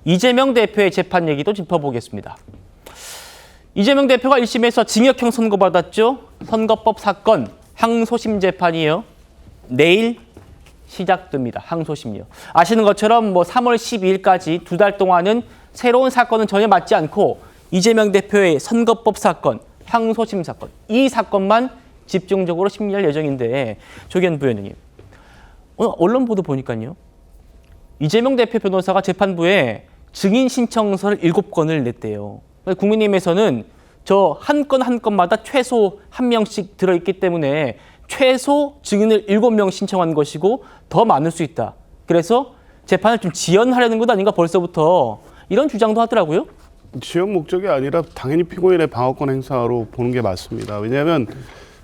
이재명 대표의 재판 얘기도 짚어보겠습니다. 이재명 대표가 1심에서 징역형 선고받았죠. 선거법 사건 항소심 재판이요. 내일 시작됩니다. 항소심이요. 아시는 것처럼 3월 12일까지 2달 동안은 새로운 사건은 전혀 맞지 않고 이재명 대표의 선거법 사건, 항소심 사건, 이 사건만 집중적으로 심리할 예정인데 조기현 부위원님, 오늘 언론 보도 보니까요. 이재명 대표 변호사가 재판부에 증인 신청서를 7건을 냈대요. 국민의힘에서는 저 한 건 한 건마다 최소 1명씩 들어있기 때문에 최소 증인을 7명 신청한 것이고 더 많을 수 있다. 그래서 재판을 좀 지연하려는 것 아닌가 벌써부터 이런 주장도 하더라고요. 지연 목적이 아니라 당연히 피고인의 방어권 행사로 보는 게 맞습니다. 왜냐하면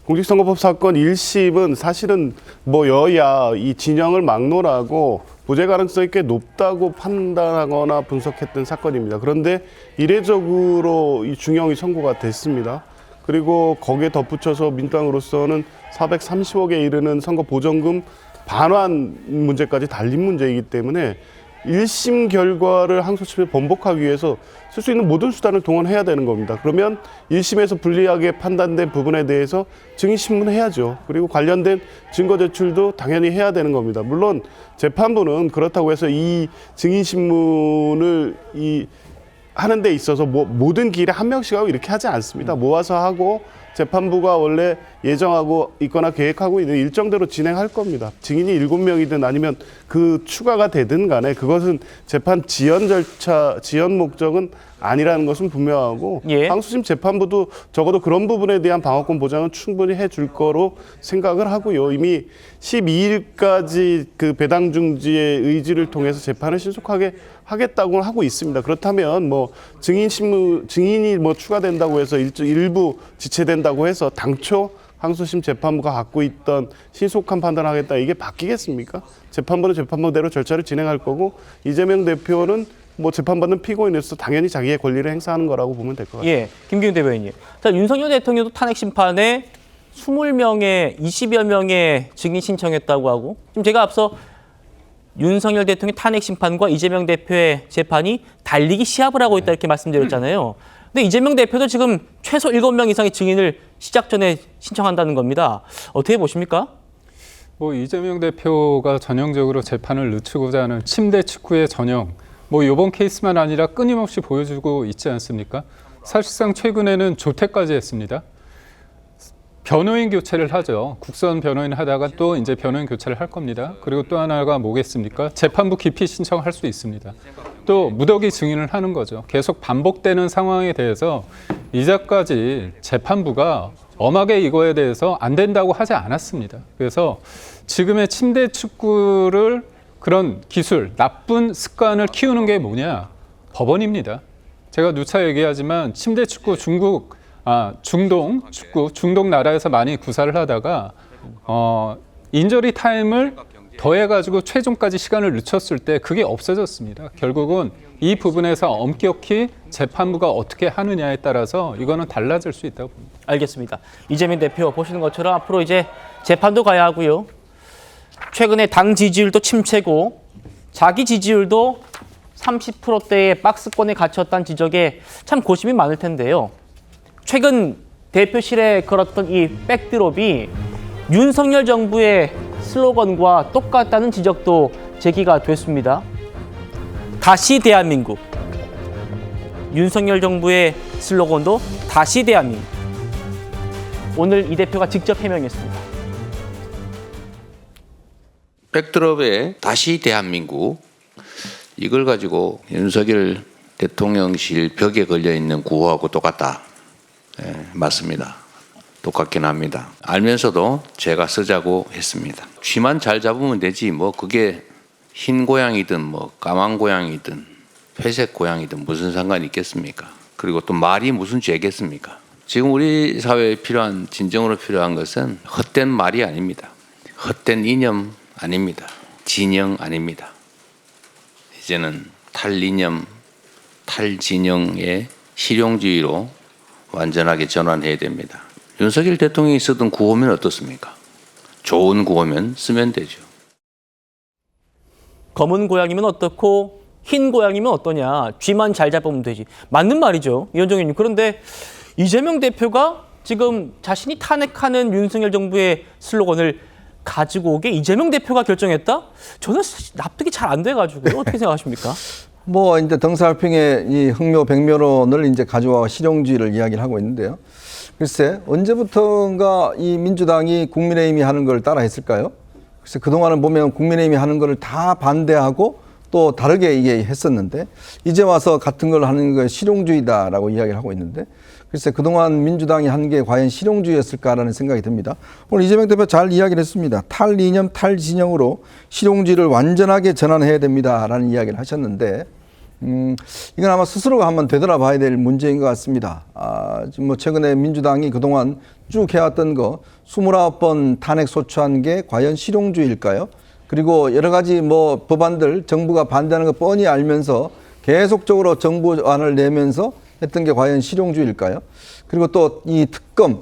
공직선거법 사건 1심은 사실은 여야 이 진영을 막론하고 무죄 가능성이 꽤 높다고 판단하거나 분석했던 사건입니다. 그런데 이례적으로 이 중형이 선고가 됐습니다. 그리고 거기에 덧붙여서 민주당으로서는 430억에 이르는 선거 보전금 반환 문제까지 달린 문제이기 때문에 1심 결과를 항소심에 번복하기 위해서 쓸 수 있는 모든 수단을 동원해야 되는 겁니다. 그러면 1심에서 불리하게 판단된 부분에 대해서 증인신문해야죠. 그리고 관련된 증거 제출도 당연히 해야 되는 겁니다. 물론 재판부는 그렇다고 해서 이 증인신문을 하는 데 있어서 모든 길에 한 명씩 하고 이렇게 하지 않습니다. 모아서 하고 재판부가 원래 예정하고 있거나 계획하고 있는 일정대로 진행할 겁니다. 증인이 7명이든 아니면 그 추가가 되든 간에 그것은 재판 지연 절차, 지연 목적은 아니라는 것은 분명하고 항소심 재판부도 적어도 그런 부분에 대한 방어권 보장은 충분히 해줄 거로 생각을 하고요. 이미 12일까지 그 배당 중지의 의지를 통해서 재판을 신속하게 하겠다고 하고 있습니다. 그렇다면 증인이 추가된다고 해서 일부 지체된다고 해서 당초 항소심 재판부가 갖고 있던 신속한 판단을 하겠다, 이게 바뀌겠습니까? 재판부는 재판부대로 절차를 진행할 거고 이재명 대표는 재판받는 피고인으로서 당연히 자기의 권리를 행사하는 거라고 보면 될 것 같습니다. 예, 김기훈 대변인님. 자, 윤석열 대통령도 탄핵 심판에 20여 명의 증인 신청했다고 하고, 지금 제가 앞서 윤석열 대통령 탄핵 심판과 이재명 대표의 재판이 달리기 시합을 하고 있다 이렇게 말씀드렸잖아요. 근데 이재명 대표도 지금 최소 7명 이상의 증인을 시작 전에 신청한다는 겁니다. 어떻게 보십니까? 이재명 대표가 전형적으로 재판을 늦추고자 하는 침대 직후의 전형, 이번 케이스만 아니라 끊임없이 보여주고 있지 않습니까? 사실상 최근에는 조퇴까지 했습니다. 변호인 교체를 하죠. 국선 변호인 하다가 또 이제 변호인 교체를 할 겁니다. 그리고 또 하나가 뭐겠습니까? 재판부 기피 신청할 수 있습니다. 또 무더기 증인을 하는 거죠. 계속 반복되는 상황에 대해서 이제까지 재판부가 엄하게 이거에 대해서 안 된다고 하지 않았습니다. 그래서 지금의 침대 축구를 그런 기술, 나쁜 습관을 키우는 게 뭐냐? 법원입니다. 제가 누차 얘기하지만 침대 축구 중동 축구, 중동 나라에서 많이 구사를 하다가 인저리 타임을 더해가지고 최종까지 시간을 늦췄을 때 그게 없어졌습니다. 결국은 이 부분에서 엄격히 재판부가 어떻게 하느냐에 따라서 이거는 달라질 수 있다고 봅니다. 알겠습니다. 이재명 대표 보시는 것처럼 앞으로 이제 재판도 가야 하고요. 최근에 당 지지율도 침체고 자기 지지율도 30%대의 박스권에 갇혔다는 지적에 참 고심이 많을 텐데요. 최근 대표실에 걸었던 이 백드롭이 윤석열 정부의 슬로건과 똑같다는 지적도 제기가 됐습니다. 다시 대한민국. 윤석열 정부의 슬로건도 다시 대한민국. 오늘 이 대표가 직접 해명했습니다. 백드롭에 다시 대한민국, 이걸 가지고 윤석열 대통령실 벽에 걸려있는 구호하고 똑같다. 맞습니다. 똑같긴 합니다. 알면서도 제가 쓰자고 했습니다. 쥐만 잘 잡으면 되지 그게 흰 고양이든 까만 고양이든 회색 고양이든 무슨 상관이 있겠습니까? 그리고 또 말이 무슨 죄겠습니까? 지금 우리 사회에 진정으로 필요한 것은 헛된 말이 아닙니다. 헛된 이념 아닙니다. 진영 아닙니다. 이제는 탈이념, 탈진영의 실용주의로 완전하게 전환해야 됩니다. 윤석열 대통령이 쓰던 구호면 어떻습니까? 좋은 구호면 쓰면 되죠. 검은 고양이면 어떻고 흰 고양이면 어떠냐. 쥐만 잘 잡으면 되지. 맞는 말이죠. 이현정 의원님. 그런데 이재명 대표가 지금 자신이 탄핵하는 윤석열 정부의 슬로건을 가지고 오게 이재명 대표가 결정했다? 저는 납득이 잘 안 돼가지고요. 어떻게 생각하십니까? 뭐 이제 등사할평의 이 흥묘 백묘론을 이제 가져와 실용주의를 이야기를 하고 있는데요. 글쎄 언제부턴가 이 민주당이 국민의힘이 하는 걸 따라 했을까요? 글쎄 그동안은 보면 국민의힘이 하는 거를 다 반대하고 또 다르게 이게 했었는데 이제 와서 같은 걸 하는 거 실용주의다라고 이야기를 하고 있는데 글쎄 그동안 민주당이 한 게 과연 실용주의였을까라는 생각이 듭니다. 오늘 이재명 대표 잘 이야기를 했습니다. 탈이념, 탈진영으로 실용주의를 완전하게 전환해야 됩니다라는 이야기를 하셨는데 이건 아마 스스로가 한번 되돌아봐야 될 문제인 것 같습니다. 지금 뭐 최근에 민주당이 그동안 쭉 해왔던 거 29번 탄핵 소추한 게 과연 실용주의일까요? 그리고 여러 가지 뭐 법안들 정부가 반대하는 거 뻔히 알면서 계속적으로 정부안을 내면서 했던 게 과연 실용주의일까요? 그리고 또 이 특검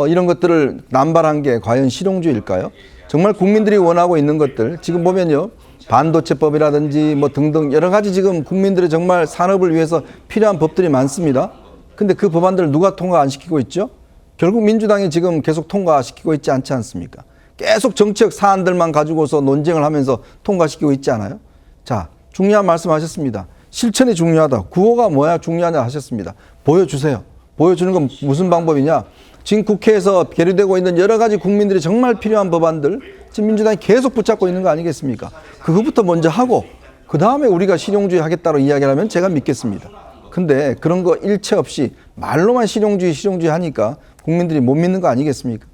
이런 것들을 남발한 게 과연 실용주의일까요? 정말 국민들이 원하고 있는 것들 지금 보면요. 반도체법이라든지 뭐 등등 여러 가지 지금 국민들의 정말 산업을 위해서 필요한 법들이 많습니다. 근데 그 법안들을 누가 통과 안 시키고 있죠? 결국 민주당이 지금 계속 통과시키고 있지 않지 않습니까? 계속 정책 사안들만 가지고서 논쟁을 하면서 통과시키고 있지 않아요? 자, 중요한 말씀하셨습니다. 실천이 중요하다. 구호가 뭐야 중요하냐 하셨습니다. 보여주세요. 보여주는 건 무슨 방법이냐? 지금 국회에서 계류되고 있는 여러 가지 국민들이 정말 필요한 법안들 지금 민주당이 계속 붙잡고 있는 거 아니겠습니까? 그것부터 먼저 하고 그 다음에 우리가 실용주의 하겠다고 이야기를 하면 제가 믿겠습니다. 근데 그런 거 일체 없이 말로만 실용주의 하니까 국민들이 못 믿는 거 아니겠습니까?